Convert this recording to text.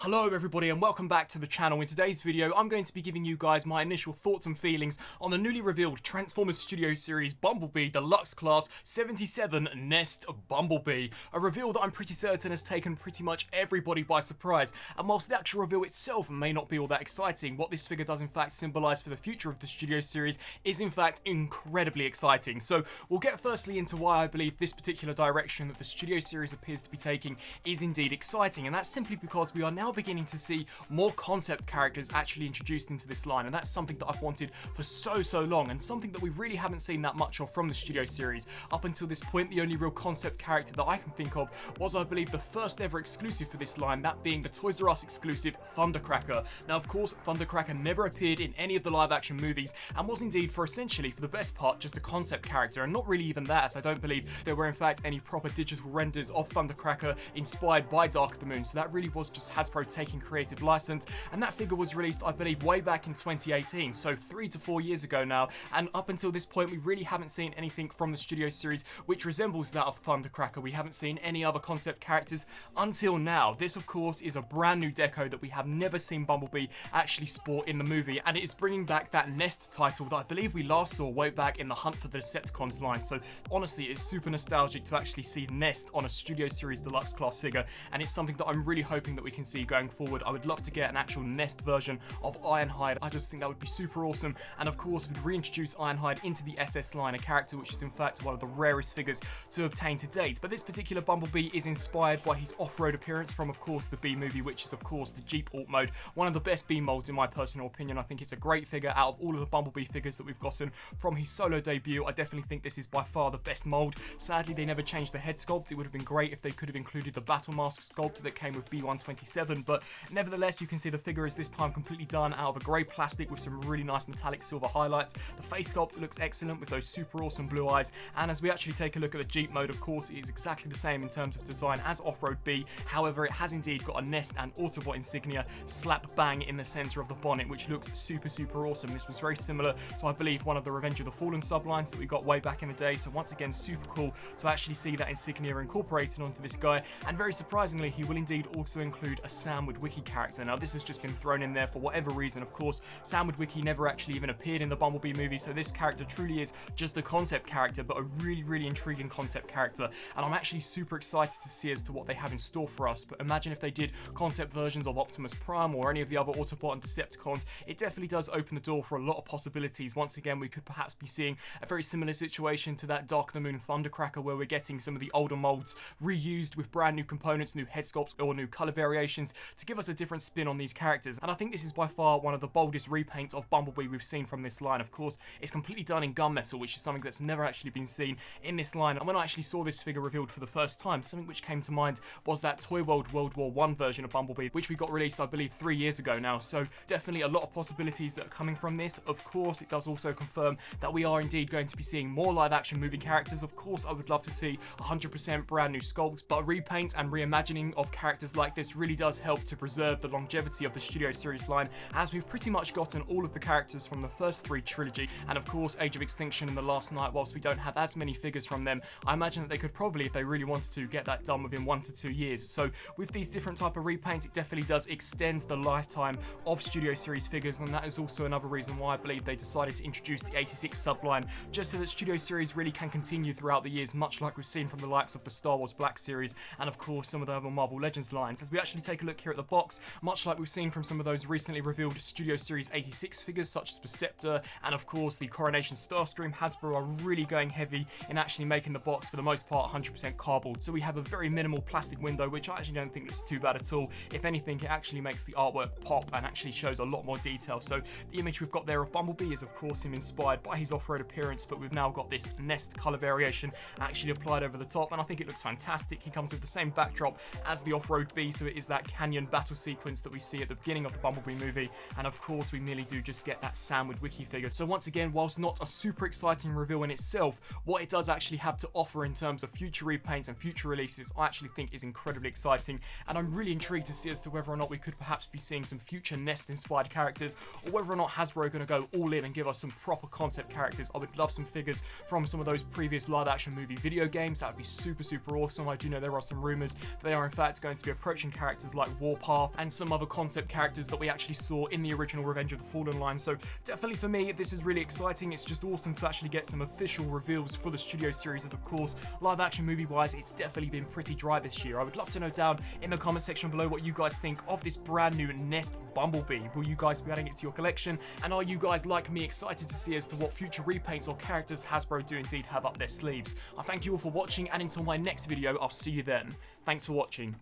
Hello everybody and welcome back to the channel. In today's video I'm going to be giving you guys my initial thoughts and feelings on the newly revealed Transformers Studio Series Bumblebee Deluxe Class 77 N.E.S.T Bumblebee. A reveal that I'm pretty certain has taken pretty much everybody by surprise, and whilst the actual reveal itself may not be all that exciting, what this figure does in fact symbolise for the future of the Studio Series is in fact incredibly exciting. So we'll get firstly into why I believe this particular direction that the Studio Series appears to be taking is indeed exciting, and that's simply because we are now beginning to see more concept characters actually introduced into this line, and that's something that I've wanted for so long, and something that we really haven't seen that much of from the Studio Series. Up until this point, the only real concept character that I can think of was, I believe, the first ever exclusive for this line, that being the Toys R Us exclusive Thundercracker. Now of course, Thundercracker never appeared in any of the live action movies and was indeed for the best part, just a concept character, and not really even that, as I don't believe there were in fact any proper digital renders of Thundercracker inspired by Dark of the Moon, so that really was just Hasbro taking creative license, and that figure was released, I believe, way back in 2018, so 3 to 4 years ago now, and up until this point we really haven't seen anything from the Studio Series which resembles that of Thundercracker. We haven't seen any other concept characters until now. This of course is a brand new deco that we have never seen Bumblebee actually sport in the movie, and it is bringing back that N.E.S.T title that I believe we last saw way back in the Hunt for the Decepticons line. So honestly, it's super nostalgic to actually see N.E.S.T on a Studio Series Deluxe Class figure, and it's something that I'm really hoping that we can see going forward. I would love to get an actual N.E.S.T version of Ironhide. I just think that would be super awesome, and of course we'd reintroduce Ironhide into the SS line, a character which is in fact one of the rarest figures to obtain to date. But this particular Bumblebee is inspired by his off-road appearance from of course the B movie, which is of course the Jeep Alt mode, one of the best B molds in my personal opinion. I think it's a great figure out of all of the Bumblebee figures that we've gotten from his solo debut. I definitely think this is by far the best mold. Sadly they never changed the head sculpt. It would have been great if they could have included the battle mask sculpt that came with B127, but nevertheless you can see the figure is this time completely done out of a grey plastic with some really nice metallic silver highlights. The face sculpt looks excellent with those super awesome blue eyes, and as we actually take a look at the Jeep mode, of course it is exactly the same in terms of design as Off-Road B. However, it has indeed got a N.E.S.T and Autobot insignia slap bang in the centre of the bonnet, which looks super awesome. This was very similar to, I believe, one of the Revenge of the Fallen sublines that we got way back in the day, so once again super cool to actually see that insignia incorporated onto this guy, and very surprisingly he will indeed also include a Sam Witwicky character. Now this has just been thrown in there for whatever reason. Of course, Sam Witwicky never actually even appeared in the Bumblebee movie, so this character truly is just a concept character, but a really intriguing concept character, and I'm actually super excited to see as to what they have in store for us. But imagine if they did concept versions of Optimus Prime or any of the other Autobot and Decepticons. It definitely does open the door for a lot of possibilities. Once again, we could perhaps be seeing a very similar situation to that Dark of the Moon Thundercracker, where we're getting some of the older molds reused with brand new components, new head sculpts or new colour variations to give us a different spin on these characters. And I think this is by far one of the boldest repaints of Bumblebee we've seen from this line. Of course, it's completely done in gunmetal, which is something that's never actually been seen in this line. And when I actually saw this figure revealed for the first time, something which came to mind was that Toy World World War I version of Bumblebee, which we got released I believe 3 years ago now. So definitely a lot of possibilities that are coming from this. Of course, it does also confirm that we are indeed going to be seeing more live action movie characters. Of course, I would love to see 100% brand new sculpts, but repaints and reimagining of characters like this really does help to preserve the longevity of the Studio Series line, as we've pretty much gotten all of the characters from the first 3 trilogy, and of course Age of Extinction and The Last Knight. Whilst we don't have as many figures from them, I imagine that they could probably, if they really wanted to, get that done within 1 to 2 years. So with these different type of repaints, it definitely does extend the lifetime of Studio Series figures, and that is also another reason why I believe they decided to introduce the 86 subline, just so that Studio Series really can continue throughout the years, much like we've seen from the likes of the Star Wars Black series and of course some of the other Marvel Legends lines. As we actually take a look here at the box, much like we've seen from some of those recently revealed Studio Series 86 figures such as Perceptor and of course the Coronation Starstream, Hasbro are really going heavy in actually making the box for the most part 100% cardboard. So we have a very minimal plastic window, which I actually don't think looks too bad at all. If anything, it actually makes the artwork pop and actually shows a lot more detail. So the image we've got there of Bumblebee is of course him inspired by his off-road appearance, but we've now got this N.E.S.T colour variation actually applied over the top, and I think it looks fantastic. He comes with the same backdrop as the Off-Road B, so it is that canyon battle sequence that we see at the beginning of the Bumblebee movie, and of course we merely do just get that Sam Witwicky figure. So once again, whilst not a super exciting reveal in itself, what it does actually have to offer in terms of future repaints and future releases I actually think is incredibly exciting, and I'm really intrigued to see as to whether or not we could perhaps be seeing some future N.E.S.T inspired characters, or whether or not Hasbro are going to go all in and give us some proper concept characters. I would love some figures from some of those previous live action movie video games. That would be super awesome. I do know there are some rumours that they are in fact going to be approaching characters like like Warpath and some other concept characters that we actually saw in the original Revenge of the Fallen line. So definitely for me, this is really exciting. It's just awesome to actually get some official reveals for the studio series, as of course, live action movie wise, it's definitely been pretty dry this year. I would love to know down in the comment section below what you guys think of this brand new N.E.S.T Bumblebee. Will you guys be adding it to your collection? And are you guys, like me, excited to see as to what future repaints or characters Hasbro do indeed have up their sleeves? I thank you all for watching, and until my next video, I'll see you then. Thanks for watching.